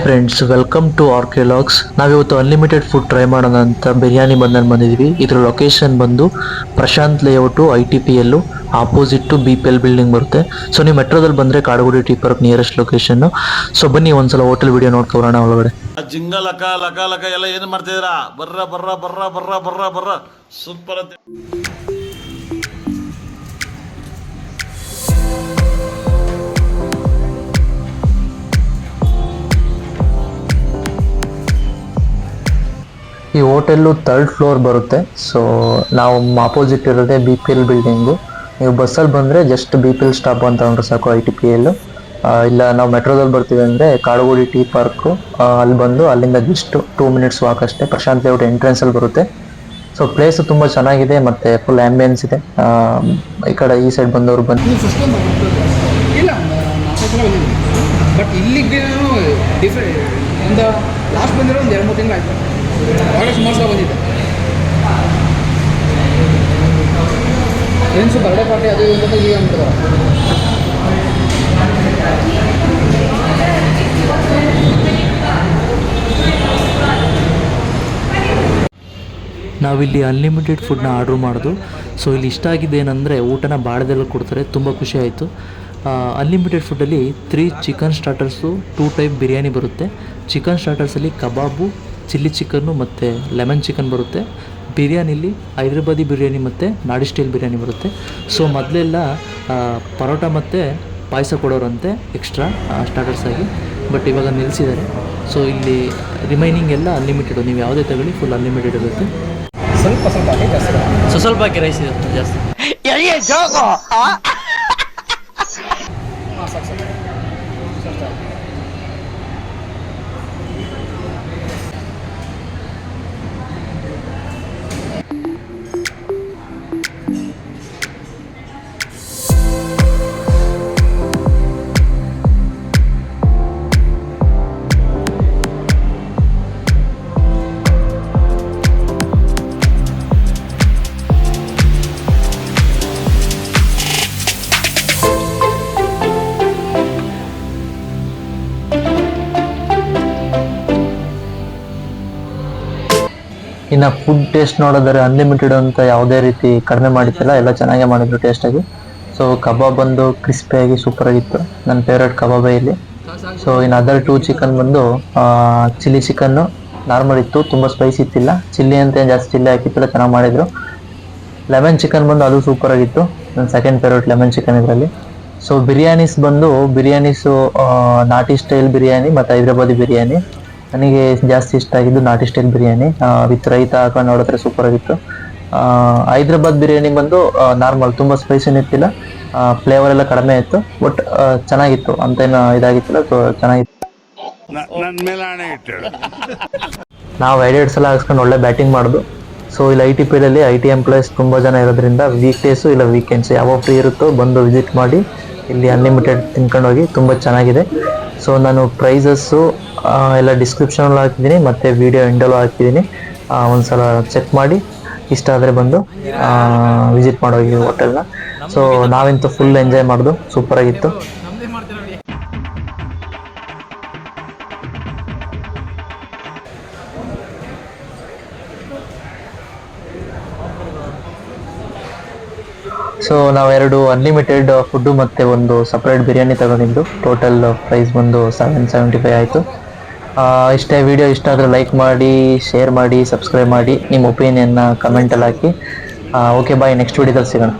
Friends, welcome to ಆರ್ಕಿಲಾಗ್ಸ್. ನಾವಿವತ್ತು unlimited food try ಮಾಡೋಣ ಅಂತ ಬಿರಿಯಾನಿ ಬಂದಿದ್ವಿ. ಇದ್ರ ಲೊಕೇಶನ್ ಬಂದು Prashanth layout ITPL opposite BPL building ಬರುತ್ತೆ. ಸೊ ನೀವು ಮೆಟ್ರೋದಲ್ಲಿ ಬಂದ್ರೆ Kadugodi T park nearest location. So ಬನ್ನಿ ಒಂದ್ಸಲ ಹೋಟೆಲ್ ವಿಡಿಯೋ ನೋಡ್ಕೊಬರೋಣ ಒಳಗಡೆ. ಜಿಂಗ ಲಕ ಲಕ ಲಕ ಎಲ್ಲ ಏನು ಮಾಡ್ತಿದ್ದೀರಾ? ಬರ್ರ ಬರ್ರ ಬರ್ರ ಬರ್ರ ಬರ್ರ ಬರ್ರ ಸೂಪರ್ ಅಂತ. ಈ ಹೋಟೆಲ್ಲು 3rd ಫ್ಲೋರ್ ಬರುತ್ತೆ. ಸೊ ನಾವು ಆಪೋಸಿಟ್ ಇರೋದೇ BPL ಬಿಲ್ಡಿಂಗು. ನೀವು ಬಸ್ಸಲ್ಲಿ ಬಂದರೆ ಜಸ್ಟ್ BPL ಸ್ಟಾಪ್ ಅಂತ ತಗೊಂಡ್ರೆ ಸಾಕು ITPL. ಇಲ್ಲ ನಾವು ಮೆಟ್ರೋದಲ್ಲಿ ಬರ್ತೀವಿ ಅಂದರೆ ಕಾಡುಗೋಡಿ ಟಿ ಪಾರ್ಕು, ಅಲ್ಲಿ ಬಂದು ಅಲ್ಲಿಂದ ಜಸ್ಟ್ 2 ಮಿನಿಟ್ಸ್ ವಾಕ್ ಅಷ್ಟೇ. ಪ್ರಶಾಂತ್ ಲೇಔಟ್ ಎಂಟ್ರೆನ್ಸಲ್ಲಿ ಬರುತ್ತೆ. ಸೊ ಪ್ಲೇಸು ತುಂಬ ಚೆನ್ನಾಗಿದೆ ಮತ್ತು ಫುಲ್ ಆ್ಯಂಬಿಯನ್ಸ್ ಇದೆ. ಈ ಕಡೆ ಈ ಸೈಡ್ ಬಂದವರು ಬನ್ನಿ. ಇಲ್ಲ ಬಟ್ ಇಲ್ಲಿಗೆ ಡಿಫ್ರೆಂಟ್ ಒಂದು ಲಾಸ್ಟ್ ಬಂದಿರೋ ಒಂದು 2-3 ತಿಂಗಳು ಆಯಿತು. ಆಗ ಸುಮಾರು ಸಲ ಬಂದಿದ್ದೆ. ಫ್ರೆಂಡ್ಸು ಬರ್ಡೇ ಪಾರ್ಟಿ ಅದು ಅಂತ ಈಗ ಅಂತಾರೆ. ನಾವಿಲ್ಲಿ ಅನ್ಲಿಮಿಟೆಡ್ ಫುಡ್ನ ಆರ್ಡ್ರ್ ಮಾಡೋದು. ಸೊ ಇಲ್ಲಿ ಇಷ್ಟ ಆಗಿದ್ದೇನೆಂದರೆ ಊಟನ ಬಾಳದೆಲ್ಲ ಕೊಡ್ತಾರೆ, ತುಂಬ ಖುಷಿ ಆಯಿತು. ಅನ್ಲಿಮಿಟೆಡ್ ಫುಡ್ಡಲ್ಲಿ 3 ಚಿಕನ್ ಸ್ಟಾರ್ಟರ್ಸು, 2 ಟೈಪ್ ಬಿರಿಯಾನಿ ಬರುತ್ತೆ. ಚಿಕನ್ ಸ್ಟಾರ್ಟರ್ಸಲ್ಲಿ ಕಬಾಬು, ಚಿಲ್ಲಿ ಚಿಕನ್ನು ಮತ್ತು ಲೆಮನ್ ಚಿಕನ್ ಬರುತ್ತೆ. ಬಿರಿಯಾನಿಲಿ ಹೈದ್ರಾಬಾದಿ ಬಿರಿಯಾನಿ ಮತ್ತು ನಾಡಿ ಸ್ಟೈಲ್ ಬಿರಿಯಾನಿ ಬರುತ್ತೆ. ಸೊ ಮೊದಲೆಲ್ಲ ಪರೋಟ ಮತ್ತು ಪಾಯಸ ಕೊಡೋರಂತೆ ಎಕ್ಸ್ಟ್ರಾ ಸ್ಟಾರ್ಟರ್ಸಾಗಿ, ಬಟ್ ಇವಾಗ ನಿಲ್ಲಿಸಿದ್ದಾರೆ. ಸೊ ಇಲ್ಲಿ ರಿಮೈನಿಂಗ್ ಎಲ್ಲ ಅನ್ಲಿಮಿಟೆಡು, ನೀವು ಯಾವುದೇ ತಗೊಳ್ಳಿ ಫುಲ್ ಅನ್ಲಿಮಿಟೆಡ್ ಇರುತ್ತೆ. ಸ್ವಲ್ಪ ಹಾಕಿ ಜಾಸ್ತಿ ಸ್ವಲ್ಪ ಹಾಕಿ ರೈಸ್ ಇರುತ್ತೆ ಜಾಸ್ತಿ. ಇನ್ನು ಫುಡ್ ಟೇಸ್ಟ್ ನೋಡಿದ್ರೆ ಅನ್ಲಿಮಿಟೆಡ್ ಅಂತ ಯಾವುದೇ ರೀತಿ ಕಡಿಮೆ ಮಾಡಿದ್ದಿಲ್ಲ, ಎಲ್ಲ ಚೆನ್ನಾಗೇ ಮಾಡಿದ್ರು ಟೇಸ್ಟಾಗಿ. ಸೊ ಕಬಾಬ್ ಬಂದು ಕ್ರಿಸ್ಪಿಯಾಗಿ ಸೂಪರಾಗಿತ್ತು, ನನ್ನ ಫೇವ್ರೇಟ್ ಕಬಾಬೇ ಇಲ್ಲಿ. ಸೊ ಇನ್ನು ಅದರ್ 2 ಚಿಕನ್ ಬಂದು ಚಿಲ್ಲಿ ಚಿಕನ್ನು ನಾರ್ಮಲ್ ಇತ್ತು, ತುಂಬ ಸ್ಪೈಸಿ ಇತ್ತಿಲ್ಲ. ಚಿಲ್ಲಿ ಅಂತ ಜಾಸ್ತಿ ಚಿಲ್ಲಿ ಹಾಕಿತ್ತಿಲ್ಲ, ಚೆನ್ನಾಗಿ ಮಾಡಿದರು. ಲೆಮನ್ ಚಿಕನ್ ಬಂದು ಅದು ಸೂಪರಾಗಿತ್ತು, ನನ್ನ ಸೆಕೆಂಡ್ ಫೇವ್ರೇಟ್ ಲೆಮನ್ ಚಿಕನ್ ಇದರಲ್ಲಿ. ಸೊ ಬಿರಿಯಾನೀಸು ನಾಟಿ ಸ್ಟೈಲ್ ಬಿರಿಯಾನಿ ಮತ್ತು ಹೈದ್ರಾಬಾದಿ ಬಿರಿಯಾನಿ. ನನಗೆ ಜಾಸ್ತಿ ಇಷ್ಟ ಆಗಿದ್ದು ನಾಟಿ ಸ್ಟೈಲ್ ಬಿರಿಯಾನಿ ವಿತ್ ರೈತ ಹಾಕೊಂಡು ನೋಡಿದ್ರೆ ಸೂಪರಾಗಿತ್ತು. ಹೈದ್ರಾಬಾದ್ ಬಿರಿಯಾನಿ ಬಂದು ನಾರ್ಮಲ್, ತುಂಬ ಸ್ಪೈಸಿನೂ ಇತ್ತಿಲ್ಲ, ಫ್ಲೇವರ್ ಎಲ್ಲ ಕಡಿಮೆ ಇತ್ತು, ಬಟ್ ಚೆನ್ನಾಗಿತ್ತು, ಅಂತೇನು ಇದಾಗಿತ್ತಿಲ್ಲ. ಸೊ ಚೆನ್ನಾಗಿತ್ತು. ನಾವು 2 ಸಲ ಹಾಕ್ಸ್ಕೊಂಡು ಒಳ್ಳೆ ಬ್ಯಾಟಿಂಗ್ ಮಾಡೋದು. ಸೊ ಇಲ್ಲಿ ITPL IT ಎಂಪ್ಲಾಯೀಸ್ ತುಂಬ ಜನ ಇರೋದ್ರಿಂದ ವೀಕ್ ಡೇಸು ಇಲ್ಲ ವೀಕೆಂಡ್ಸ್ ಯಾವಾಗ ಫ್ರೀ ಇರುತ್ತೋ ಬಂದು ವಿಸಿಟ್ ಮಾಡಿ ಇಲ್ಲಿ ಅನ್ಲಿಮಿಟೆಡ್ ತಿನ್ಕೊಂಡು ಹೋಗಿ, ತುಂಬ ಚೆನ್ನಾಗಿದೆ. ಸೊ ನಾನು ಪ್ರೈಸಸ್ಸು ಎಲ್ಲ ಡಿಸ್ಕ್ರಿಪ್ಷನಲ್ಲಿ ಹಾಕಿದ್ದೀನಿ ಮತ್ತು ವಿಡಿಯೋ ಎಂಡಲ್ಲೂ ಹಾಕಿದ್ದೀನಿ. ಒಂದು ಚೆಕ್ ಮಾಡಿ ಇಷ್ಟ ಆದರೆ ಬಂದು ವಿಸಿಟ್ ಮಾಡೋಗಿ ಹೋಟೆಲ್ನ. ಸೊ ನಾವಂತೂ ಫುಲ್ ಎಂಜಾಯ್ ಮಾಡೋದು, ಸೂಪರಾಗಿತ್ತು. ಸೊ ನಾವು 2 ಅನ್ಲಿಮಿಟೆಡ್ ಫುಡ್ಡು ಮತ್ತು ಒಂದು ಸಪ್ರೇಟ್ ಬಿರಿಯಾನಿ ತಗೊಂಡಿದ್ದು. ಟೋಟಲ್ ಪ್ರೈಸ್ ಬಂದು 775 ಆಯಿತು. ಇಷ್ಟೇ. ವಿಡಿಯೋ ಇಷ್ಟ ಆದರೆ ಲೈಕ್ ಮಾಡಿ, ಶೇರ್ ಮಾಡಿ, ಸಬ್ಸ್ಕ್ರೈಬ್ ಮಾಡಿ, ನಿಮ್ಮ ಒಪಿನಿಯನ್ನ ಕಮೆಂಟಲ್ಲಿ ಹಾಕಿ. ಓಕೆ ಬಾಯ್, ನೆಕ್ಸ್ಟ್ ವಿಡಿಯೋದಲ್ಲಿ ಸಿಗೋಣ.